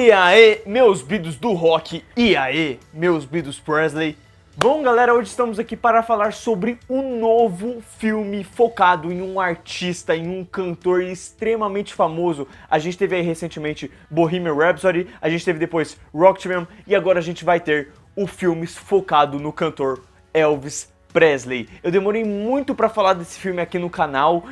E aí, meus bidos do rock, e aí, meus bidos Presley. Bom, galera, hoje estamos aqui para falar sobre um novo filme focado em um artista, em um cantor extremamente famoso. A gente teve aí recentemente Bohemian Rhapsody, a gente teve depois Rocketman e agora a gente vai ter o filme focado no cantor Elvis Presley. Eu demorei muito pra falar desse filme aqui no canal,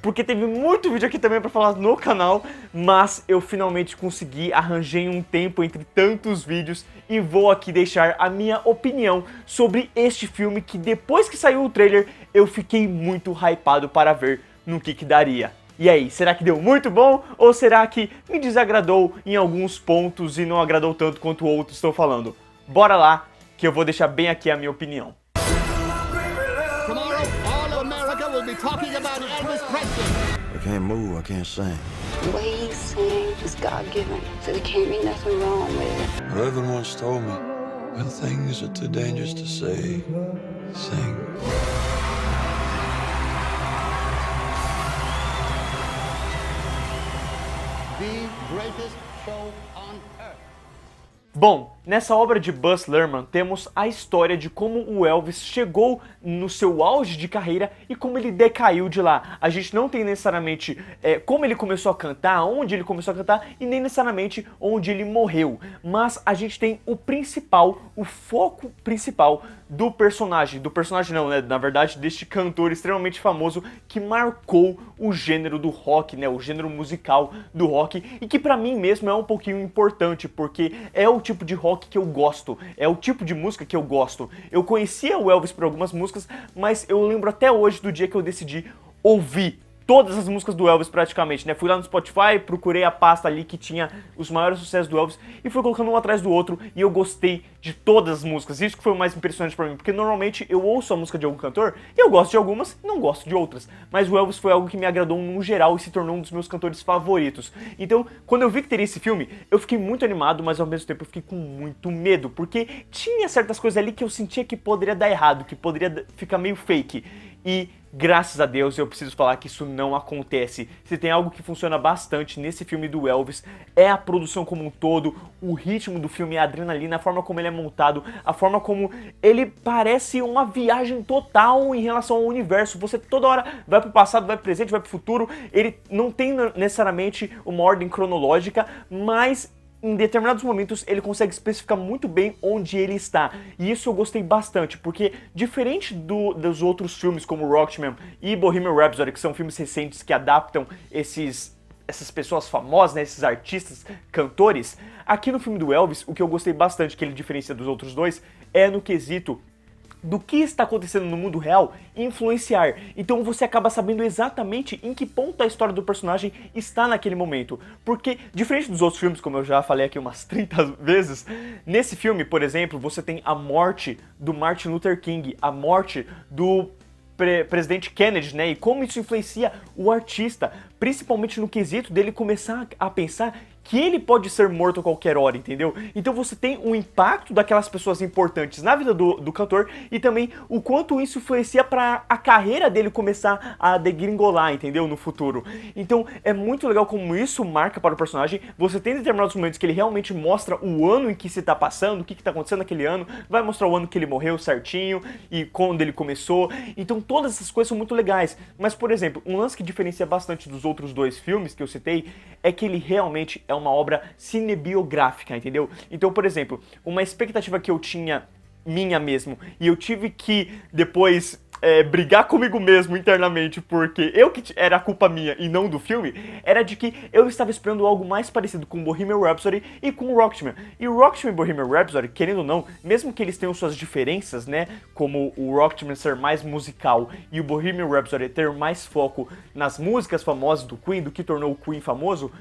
porque teve muito vídeo aqui também pra falar no canal, mas eu finalmente consegui, arranjei um tempo entre tantos vídeos e vou aqui deixar a minha opinião sobre este filme que depois que saiu o trailer eu fiquei muito hypado para ver no que daria. E aí, será que deu muito bom ou será que me desagradou em alguns pontos e não agradou tanto quanto outros estão falando? Bora lá, que eu vou deixar bem aqui a minha opinião. Tomorrow, all of America will be talking about Elvis Presley. I can't move, I can't sing. The way he sings is God-given, so there can't be nothing wrong with it. Well, Evan once told me, when things are too dangerous to say, sing. The greatest show on earth. Bom, nessa obra de Baz Luhrmann temos a história de como o Elvis chegou no seu auge de carreira e como ele decaiu de lá. A gente não tem necessariamente como ele começou a cantar, onde ele começou a cantar e nem necessariamente onde ele morreu. Mas a gente tem o principal, o foco principal do personagem não, né? Na verdade, deste cantor extremamente famoso que marcou o gênero do rock, né? O gênero musical do rock e que pra mim mesmo é um pouquinho importante, porque é o tipo de rock que eu gosto, é o tipo de música que eu gosto. Eu conhecia o Elvis por algumas músicas, mas eu lembro até hoje do dia que eu decidi ouvir todas as músicas do Elvis praticamente, né? Fui lá no Spotify, procurei a pasta ali que tinha os maiores sucessos do Elvis e fui colocando um atrás do outro e eu gostei de todas as músicas. Isso que foi o mais impressionante pra mim, porque normalmente eu ouço a música de algum cantor e eu gosto de algumas e não gosto de outras. Mas o Elvis foi algo que me agradou no geral e se tornou um dos meus cantores favoritos. Então, quando eu vi que teria esse filme, eu fiquei muito animado, mas ao mesmo tempo eu fiquei com muito medo, porque tinha certas coisas ali que eu sentia que poderia dar errado, que poderia ficar meio fake. E graças a Deus eu preciso falar que isso não acontece. Se tem algo que funciona bastante nesse filme do Elvis, é a produção como um todo, o ritmo do filme, a adrenalina, a forma como ele é montado, a forma como ele parece uma viagem total em relação ao universo. Você toda hora vai pro passado, vai pro presente, vai pro futuro. Ele não tem necessariamente uma ordem cronológica, mas em determinados momentos ele consegue especificar muito bem onde ele está. E isso eu gostei bastante, porque diferente dos outros filmes como Rocketman e Bohemian Rhapsody, que são filmes recentes que adaptam essas pessoas famosas, né, esses artistas, cantores, aqui no filme do Elvis, o que eu gostei bastante, que ele diferencia dos outros dois, é no quesito do que está acontecendo no mundo real influenciar. Então você acaba sabendo exatamente em que ponto a história do personagem está naquele momento. Porque, diferente dos outros filmes, como eu já falei aqui umas 30 vezes, nesse filme, por exemplo, você tem a morte do Martin Luther King, a morte do presidente Kennedy, né? E como isso influencia o artista, principalmente no quesito dele começar a pensar que ele pode ser morto a qualquer hora, entendeu? Então você tem o impacto daquelas pessoas importantes na vida do cantor e também o quanto isso influencia para a carreira dele começar a degringolar, entendeu? No futuro. Então é muito legal como isso marca para o personagem. Você tem determinados momentos que ele realmente mostra o ano em que se tá passando, o que tá acontecendo naquele ano, vai mostrar o ano que ele morreu certinho e quando ele começou. Então todas essas coisas são muito legais. Mas, por exemplo, um lance que diferencia bastante dos outros dois filmes que eu citei é que ele realmente é uma obra cinebiográfica, entendeu? Então, por exemplo, uma expectativa que eu tinha minha mesmo, e eu tive que depois brigar comigo mesmo internamente, porque era a culpa minha e não do filme, era de que eu estava esperando algo mais parecido com Bohemian Rhapsody e com Rocketman. E Rocketman e Bohemian Rhapsody, querendo ou não, mesmo que eles tenham suas diferenças, né, como o Rocketman ser mais musical e o Bohemian Rhapsody ter mais foco nas músicas famosas do Queen, do que tornou o Queen famoso,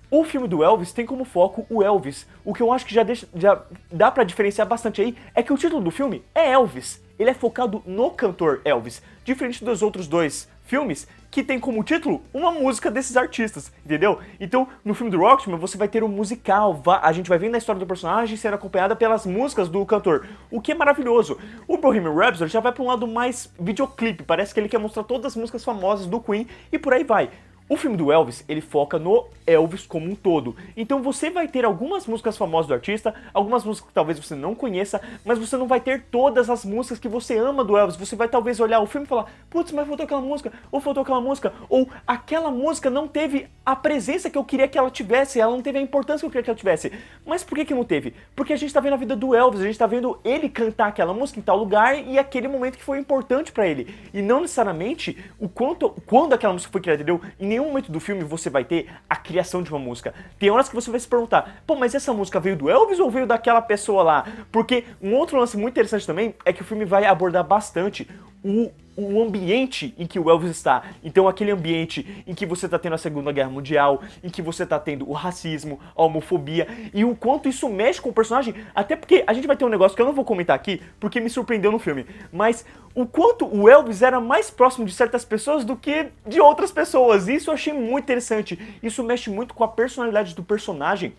o filme do Elvis tem como foco o Elvis. O que eu acho que já dá pra diferenciar bastante aí é que o título do filme é Elvis. Ele é focado no cantor Elvis, diferente dos outros dois filmes que tem como título uma música desses artistas, entendeu? Então, no filme do Rocketman, você vai ter um musical, a gente vai vendo a história do personagem sendo acompanhada pelas músicas do cantor, o que é maravilhoso. O Bohemian Rhapsody já vai pra um lado mais videoclipe, parece que ele quer mostrar todas as músicas famosas do Queen e por aí vai. O filme do Elvis, ele foca no Elvis como um todo. Então você vai ter algumas músicas famosas do artista, algumas músicas que talvez você não conheça, mas você não vai ter todas as músicas que você ama do Elvis. Você vai talvez olhar o filme e falar, putz, mas faltou aquela música, ou aquela música não teve a presença que eu queria que ela tivesse, ela não teve a importância que eu queria que ela tivesse. Mas por que não teve? Porque a gente tá vendo a vida do Elvis, a gente tá vendo ele cantar aquela música em tal lugar e aquele momento que foi importante pra ele. E não necessariamente quando aquela música foi criada, entendeu? Em nenhum momento do filme você vai ter a criação de uma música. Tem horas que você vai se perguntar, pô, mas essa música veio do Elvis ou veio daquela pessoa lá? Porque um outro lance muito interessante também é que o filme vai abordar bastante o ambiente em que o Elvis está. Então aquele ambiente em que você está tendo a Segunda Guerra Mundial, em que você está tendo o racismo, a homofobia, e o quanto isso mexe com o personagem, até porque a gente vai ter um negócio que eu não vou comentar aqui, porque me surpreendeu no filme, mas o quanto o Elvis era mais próximo de certas pessoas do que de outras pessoas, e isso eu achei muito interessante. Isso mexe muito com a personalidade do personagem,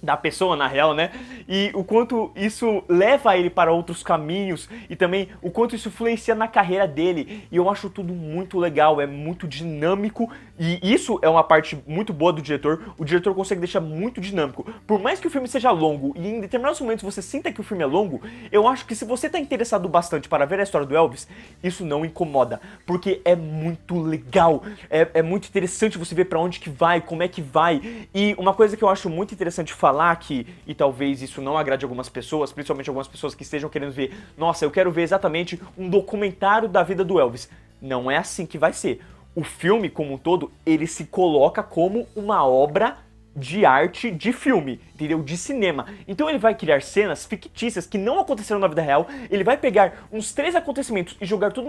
da pessoa, na real, né? E o quanto isso leva ele para outros caminhos e também o quanto isso influencia na carreira dele. E eu acho tudo muito legal, é muito dinâmico e isso é uma parte muito boa do diretor. O diretor consegue deixar muito dinâmico. Por mais que o filme seja longo e em determinados momentos você sinta que o filme é longo, eu acho que se você tá interessado bastante para ver a história do Elvis, isso não incomoda, porque é muito legal, é muito interessante você ver para onde que vai, como é que vai. E uma coisa que eu acho muito interessante falar aqui, e talvez isso não agrade algumas pessoas, principalmente algumas pessoas que estejam querendo ver, nossa, eu quero ver exatamente um documentário da vida do Elvis. Não é assim que vai ser. O filme, como um todo, ele se coloca como uma obra de arte de filme, entendeu? De cinema. Então ele vai criar cenas fictícias que não aconteceram na vida real, ele vai pegar uns 3 acontecimentos e jogar tudo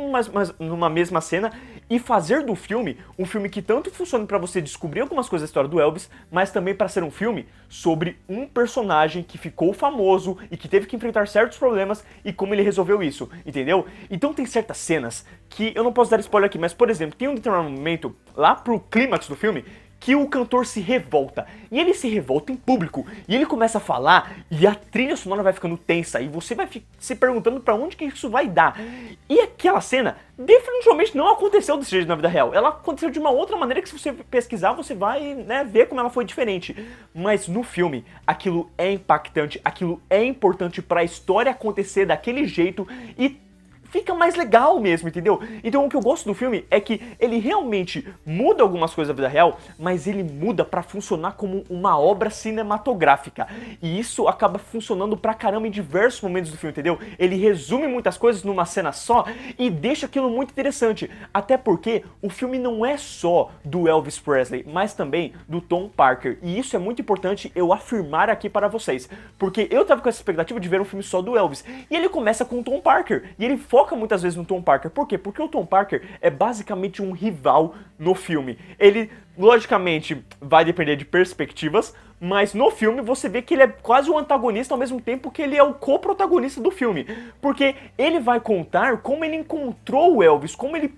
numa mesma cena e fazer do filme um filme que tanto funcione pra você descobrir algumas coisas da história do Elvis, mas também pra ser um filme sobre um personagem que ficou famoso e que teve que enfrentar certos problemas e como ele resolveu isso, entendeu? Então tem certas cenas que eu não posso dar spoiler aqui, mas por exemplo, tem um determinado momento lá pro clímax do filme que o cantor se revolta, e ele se revolta em público, e ele começa a falar, e a trilha sonora vai ficando tensa, e você vai se perguntando pra onde que isso vai dar. E aquela cena definitivamente não aconteceu desse jeito na vida real, ela aconteceu de uma outra maneira que se você pesquisar, você vai, né, ver como ela foi diferente. Mas no filme, aquilo é impactante, aquilo é importante pra história acontecer daquele jeito, e fica mais legal mesmo, entendeu? Então o que eu gosto do filme é que ele realmente muda algumas coisas da vida real, mas ele muda pra funcionar como uma obra cinematográfica. E isso acaba funcionando pra caramba em diversos momentos do filme, entendeu? Ele resume muitas coisas numa cena só e deixa aquilo muito interessante. Até porque o filme não é só do Elvis Presley, mas também do Tom Parker. E isso é muito importante eu afirmar aqui para vocês. Porque eu tava com essa expectativa de ver um filme só do Elvis. E ele começa com o Tom Parker. E ele foca muitas vezes no Tom Parker. Por quê? Porque o Tom Parker é basicamente um rival no filme. Ele, logicamente, vai depender de perspectivas, mas no filme você vê que ele é quase um antagonista ao mesmo tempo que ele é o co-protagonista do filme. Porque ele vai contar como ele encontrou o Elvis, como ele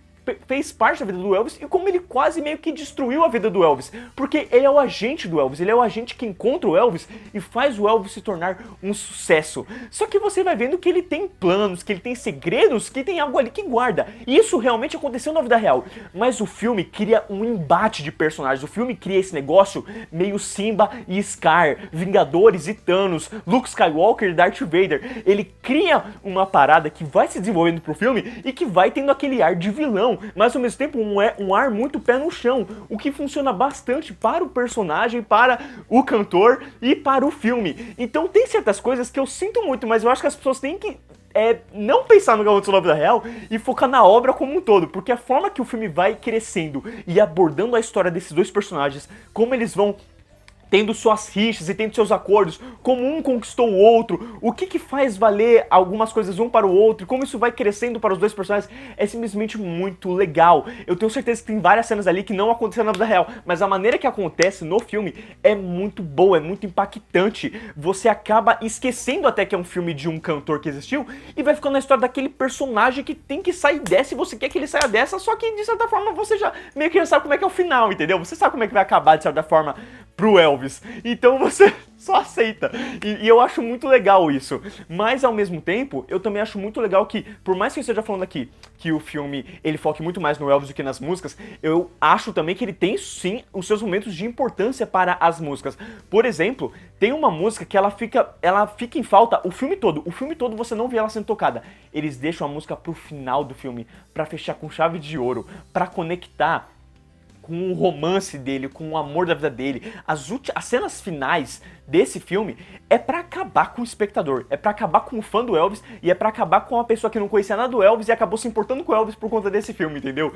fez parte da vida do Elvis e como ele quase meio que destruiu a vida do Elvis, porque ele é o agente do Elvis, ele é o agente que encontra o Elvis e faz o Elvis se tornar um sucesso. Só que você vai vendo que ele tem planos, que ele tem segredos, que tem algo ali que guarda. E isso realmente aconteceu na vida real, mas o filme cria um embate de personagens, o filme cria esse negócio meio Simba e Scar, Vingadores e Thanos, Luke Skywalker e Darth Vader. Ele cria uma parada que vai se desenvolvendo pro filme e que vai tendo aquele ar de vilão, mas ao mesmo tempo um ar muito pé no chão, o que funciona bastante para o personagem, para o cantor e para o filme. Então tem certas coisas que eu sinto muito, mas eu acho que as pessoas têm que não pensar no que aconteceu na vida real e focar na obra como um todo, porque a forma que o filme vai crescendo e abordando a história desses dois personagens, como eles vão tendo suas rixas e tendo seus acordos, como um conquistou o outro, o que faz valer algumas coisas um para o outro, como isso vai crescendo para os dois personagens, é simplesmente muito legal. Eu tenho certeza que tem várias cenas ali que não aconteceram na vida real, mas a maneira que acontece no filme é muito boa, é muito impactante. Você acaba esquecendo até que é um filme de um cantor que existiu e vai ficando na história daquele personagem que tem que sair dessa e você quer que ele saia dessa, só que de certa forma você já meio que já sabe como é que é o final, entendeu? Você sabe como é que vai acabar de certa forma. pro Elvis. Então você só aceita. E eu acho muito legal isso. Mas ao mesmo tempo, eu também acho muito legal que, por mais que eu esteja falando aqui que o filme ele foque muito mais no Elvis do que nas músicas, eu acho também que ele tem sim os seus momentos de importância para as músicas. Por exemplo, tem uma música que ela fica em falta o filme todo. O filme todo você não vê ela sendo tocada. Eles deixam a música pro final do filme, pra fechar com chave de ouro, pra conectar com o romance dele, com o amor da vida dele. As cenas finais desse filme é pra acabar com o espectador, é pra acabar com o fã do Elvis e é pra acabar com a pessoa que não conhecia nada do Elvis e acabou se importando com o Elvis por conta desse filme, entendeu?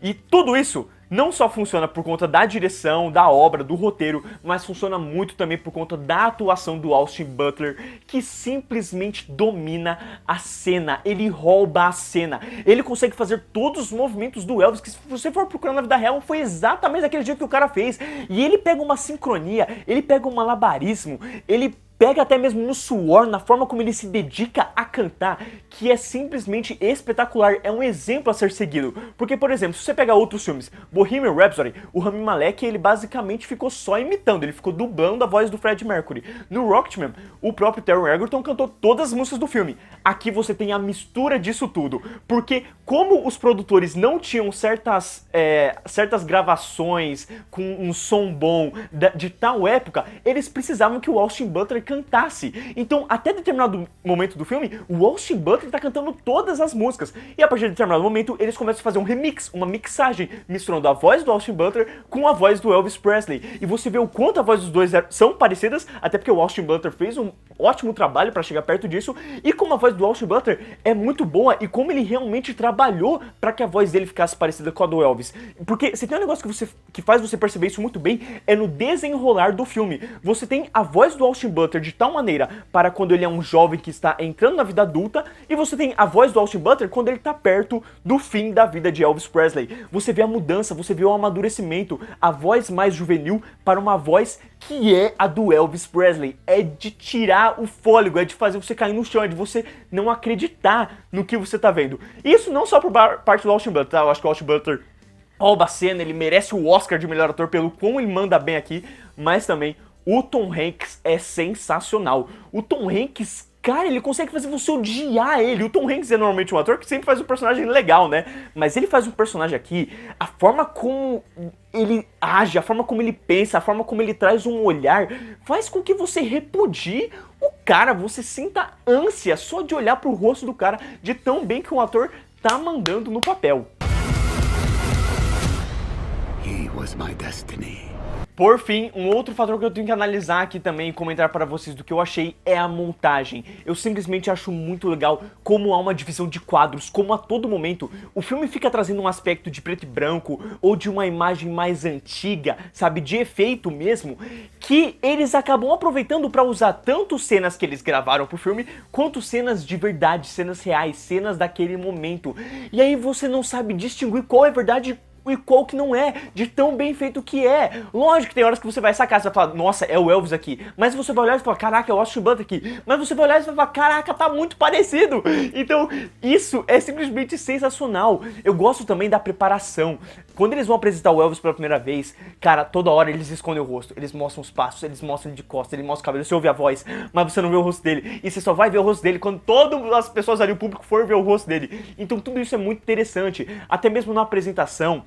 E tudo isso não só funciona por conta da direção, da obra, do roteiro, mas funciona muito também por conta da atuação do Austin Butler, que simplesmente domina a cena, ele rouba a cena, ele consegue fazer todos os movimentos do Elvis, que se você for procurar na vida real, foi exatamente daquele jeito que o cara fez, e ele pega uma sincronia, ele pega um malabarismo, ele pega até mesmo no suor, na forma como ele se dedica a cantar, que é simplesmente espetacular, é um exemplo a ser seguido. Porque, por exemplo, se você pegar outros filmes, Bohemian Rhapsody, o Rami Malek, ele basicamente ficou só imitando, ele ficou dublando a voz do Freddie Mercury. No Rocketman, o próprio Taron Egerton cantou todas as músicas do filme. Aqui você tem a mistura disso tudo, porque como os produtores não tinham certas gravações com um som bom de tal época, eles precisavam que o Austin Butler cantasse. Então, até determinado momento do filme, o Austin Butler tá cantando todas as músicas. E a partir de determinado momento, eles começam a fazer um remix, uma mixagem, misturando a voz do Austin Butler com a voz do Elvis Presley. E você vê o quanto a voz dos dois são parecidas, até porque o Austin Butler fez um ótimo trabalho para chegar perto disso, e como a voz do Austin Butler é muito boa, e como ele realmente trabalhou para que a voz dele ficasse parecida com a do Elvis. Porque se tem um negócio que faz você perceber isso muito bem, é no desenrolar do filme. Você tem a voz do Austin Butler de tal maneira para quando ele é um jovem que está entrando na vida adulta, e você tem a voz do Austin Butler quando ele está perto do fim da vida de Elvis Presley. Você vê a mudança, você vê o amadurecimento, a voz mais juvenil para uma voz que é a do Elvis Presley. É de tirar o fôlego, é de fazer você cair no chão, é de você não acreditar no que você está vendo. Isso não só por parte do Austin Butler, tá? Eu acho que o Austin Butler rouba a cena, ele merece o Oscar de melhor ator pelo quão ele manda bem aqui, mas também o Tom Hanks é sensacional. O Tom Hanks, cara, ele consegue fazer você odiar ele. O Tom Hanks é normalmente um ator que sempre faz um personagem legal, né? Mas ele faz um personagem aqui, a forma como ele age, a forma como ele pensa, a forma como ele traz um olhar, faz com que você repudie o cara, você sinta ânsia só de olhar pro rosto do cara, de tão bem que um ator tá mandando no papel. He was my destiny. Por fim, um outro fator que eu tenho que analisar aqui também e comentar para vocês do que eu achei é a montagem. Eu simplesmente acho muito legal como há uma divisão de quadros, como a todo momento o filme fica trazendo um aspecto de preto e branco ou de uma imagem mais antiga, sabe, de efeito mesmo, que eles acabam aproveitando para usar tanto cenas que eles gravaram pro filme, quanto cenas de verdade, cenas reais, cenas daquele momento. E aí você não sabe distinguir qual é verdade e qual que não é, de tão bem feito que é. Lógico que tem horas que você vai sacar, você vai falar, nossa, é o Elvis aqui. Mas você vai olhar e falar, caraca, é o Austin Butler aqui. Mas você vai olhar e vai falar, caraca, tá muito parecido. Então, isso é simplesmente sensacional. Eu gosto também da preparação. Quando eles vão apresentar o Elvis pela primeira vez, cara, toda hora eles escondem o rosto. Eles mostram os passos, eles mostram ele de costas, ele mostra o cabelo, você ouve a voz, mas você não vê o rosto dele. E você só vai ver o rosto dele quando todas as pessoas ali, o público, for ver o rosto dele. Então tudo isso é muito interessante. Até mesmo na apresentação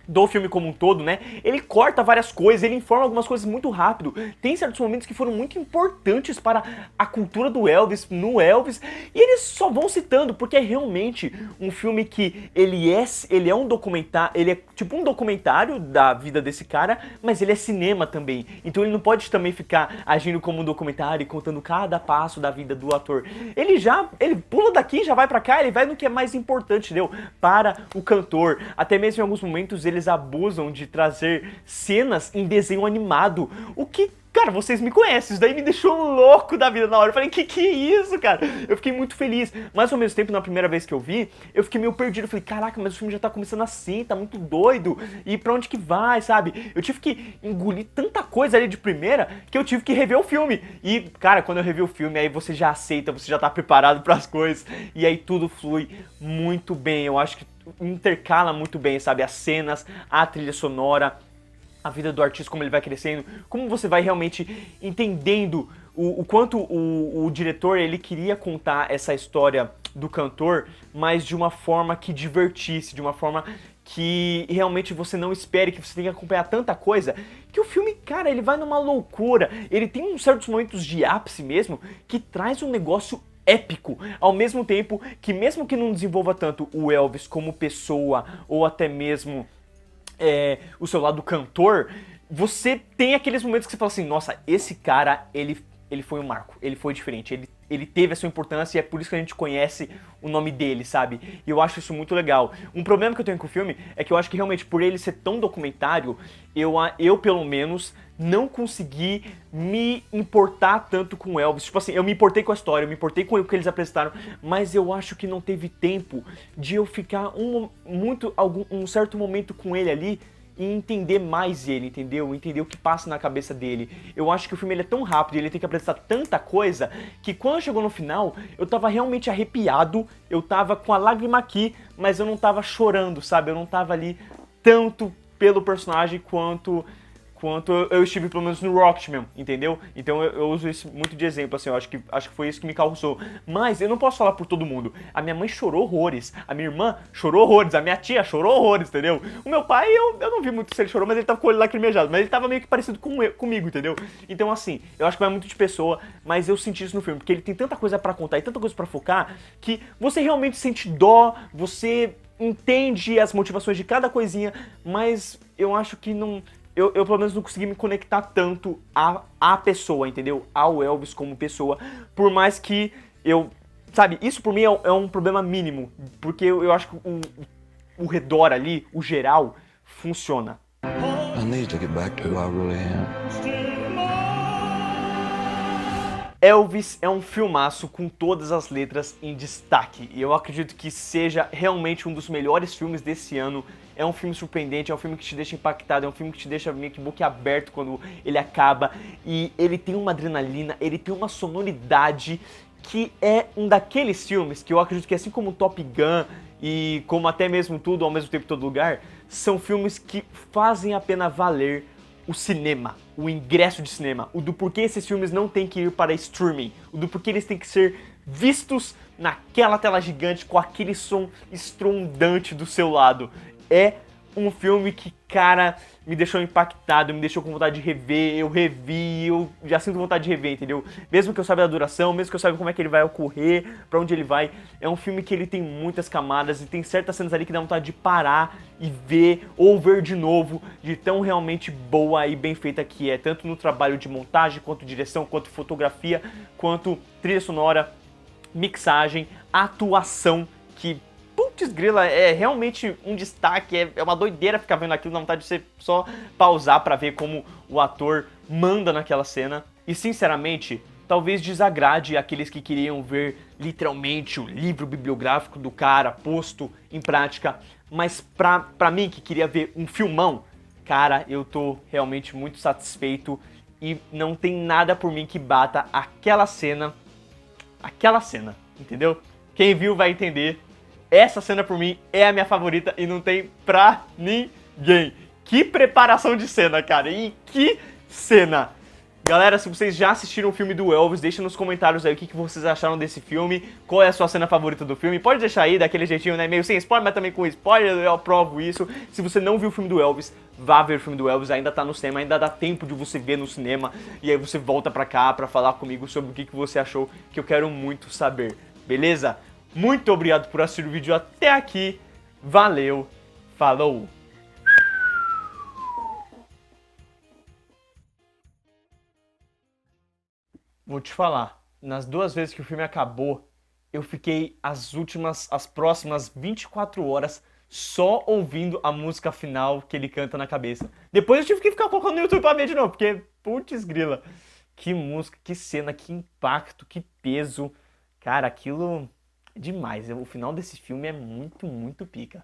do filme como um todo, né? Ele corta várias coisas, ele informa algumas coisas muito rápido. Tem certos momentos que foram muito importantes para a cultura do Elvis, no Elvis, e eles só vão citando, porque é realmente um filme que ele é um documentário, ele é tipo um documentário da vida desse cara, mas ele é cinema também. Então ele não pode também ficar agindo como um documentário e contando cada passo da vida do ator. Ele pula daqui e já vai pra cá, ele vai no que é mais importante, entendeu? Para o cantor. Até mesmo em alguns momentos eles abusam de trazer cenas em desenho animado, o que, cara, vocês me conhecem, isso daí me deixou louco da vida na hora. Eu falei, que é isso, cara? Eu fiquei muito feliz, mas ao mesmo tempo, na primeira vez que eu vi, eu fiquei meio perdido. Eu falei, caraca, mas o filme já tá começando assim, tá muito doido, e pra onde que vai, sabe? Eu tive que engolir tanta coisa ali de primeira, que eu tive que rever o filme. E, cara, quando eu revi o filme, aí você já aceita, você já tá preparado pras coisas, e aí tudo flui muito bem. Eu acho que intercala muito bem, sabe? As cenas, a trilha sonora. a vida do artista, como ele vai crescendo, como você vai realmente entendendo o quanto o diretor ele queria contar essa história do cantor, mas de uma forma que divertisse, de uma forma que realmente você não espere, que você tenha que acompanhar tanta coisa, que o filme, cara, ele vai numa loucura, ele tem uns certos momentos de ápice mesmo, que traz um negócio épico, ao mesmo tempo que mesmo que não desenvolva tanto o Elvis como pessoa, ou até mesmo o seu lado cantor, você tem aqueles momentos que você fala assim, nossa, esse cara, ele foi um marco, ele foi diferente, ele teve a sua importância e é por isso que a gente conhece o nome dele, sabe? E eu acho isso muito legal. Um problema que eu tenho com o filme é que eu acho que realmente por ele ser tão documentário, eu pelo menos não consegui me importar tanto com o Elvis. Tipo assim, eu me importei com a história, eu me importei com o que eles apresentaram, mas eu acho que não teve tempo de eu ficar um certo momento com ele ali e entender mais ele, entendeu? Entender o que passa na cabeça dele. Eu acho que o filme ele é tão rápido e ele tem que apresentar tanta coisa que quando chegou no final, eu tava realmente arrepiado, eu tava com a lágrima aqui, mas eu não tava chorando, sabe? Eu não tava ali tanto pelo personagem quanto eu estive pelo menos no Rocketman, entendeu? Então eu uso isso muito de exemplo, assim, eu acho que foi isso que me causou. Mas eu não posso falar por todo mundo. A minha mãe chorou horrores, a minha irmã chorou horrores, a minha tia chorou horrores, entendeu? O meu pai, eu não vi muito se ele chorou, mas ele tava com o olho lacrimejado, mas ele tava meio que parecido comigo, entendeu? Então assim, eu acho que vai muito de pessoa, mas eu senti isso no filme, porque ele tem tanta coisa pra contar e tanta coisa pra focar, que você realmente sente dó, você entende as motivações de cada coisinha, mas eu acho que não... Eu pelo menos não consegui me conectar tanto à pessoa, entendeu? Ao Elvis como pessoa, por mais que sabe, isso por mim é um problema mínimo, porque eu acho que o redor ali, o geral, funciona. I need to get back to who I really am. Elvis é um filmaço com todas as letras em destaque, e eu acredito que seja realmente um dos melhores filmes desse ano. É um filme surpreendente, é um filme que te deixa impactado, é um filme que te deixa meio que boquiaberto quando ele acaba, e ele tem uma adrenalina, ele tem uma sonoridade que é um daqueles filmes que eu acredito que, assim como Top Gun e como até mesmo Tudo ao Mesmo Tempo em Todo Lugar, são filmes que fazem a pena valer o cinema, o ingresso de cinema, o do porquê esses filmes não têm que ir para streaming, o do porquê eles têm que ser vistos naquela tela gigante com aquele som estrondante do seu lado. É um filme que, cara, me deixou impactado, me deixou com vontade de rever, eu revi, eu já sinto vontade de rever, entendeu? Mesmo que eu saiba da duração, mesmo que eu saiba como é que ele vai ocorrer, pra onde ele vai, é um filme que ele tem muitas camadas e tem certas cenas ali que dá vontade de parar e ver, ou ver de novo, de tão realmente boa e bem feita que é, tanto no trabalho de montagem, quanto direção, quanto fotografia, quanto trilha sonora, mixagem, atuação, que... Putz grila, é realmente um destaque, é uma doideira ficar vendo aquilo, dá vontade de você só pausar pra ver como o ator manda naquela cena. E sinceramente, talvez desagrade aqueles que queriam ver literalmente o livro bibliográfico do cara posto em prática, mas pra mim que queria ver um filmão, cara, eu tô realmente muito satisfeito e não tem nada por mim que bata aquela cena, entendeu? Quem viu vai entender. Essa cena, por mim, é a minha favorita e não tem pra ninguém. Que preparação de cena, cara. E que cena. Galera, se vocês já assistiram o filme do Elvis, deixa nos comentários aí o que vocês acharam desse filme. Qual é a sua cena favorita do filme. Pode deixar aí, daquele jeitinho, né? Meio sem spoiler, mas também com spoiler, eu aprovo isso. Se você não viu o filme do Elvis, vá ver o filme do Elvis. Ainda tá no cinema, ainda dá tempo de você ver no cinema. E aí você volta pra cá pra falar comigo sobre o que você achou, que eu quero muito saber. Beleza? Muito obrigado por assistir o vídeo até aqui. Valeu, falou! Vou te falar, nas duas vezes que o filme acabou, eu fiquei as próximas 24 horas só ouvindo a música final que ele canta na cabeça. Depois eu tive que ficar colocando no YouTube pra ver de novo, porque, putz grila, que música, que cena, que impacto, que peso. Cara, aquilo... demais, o final desse filme é muito, muito pica.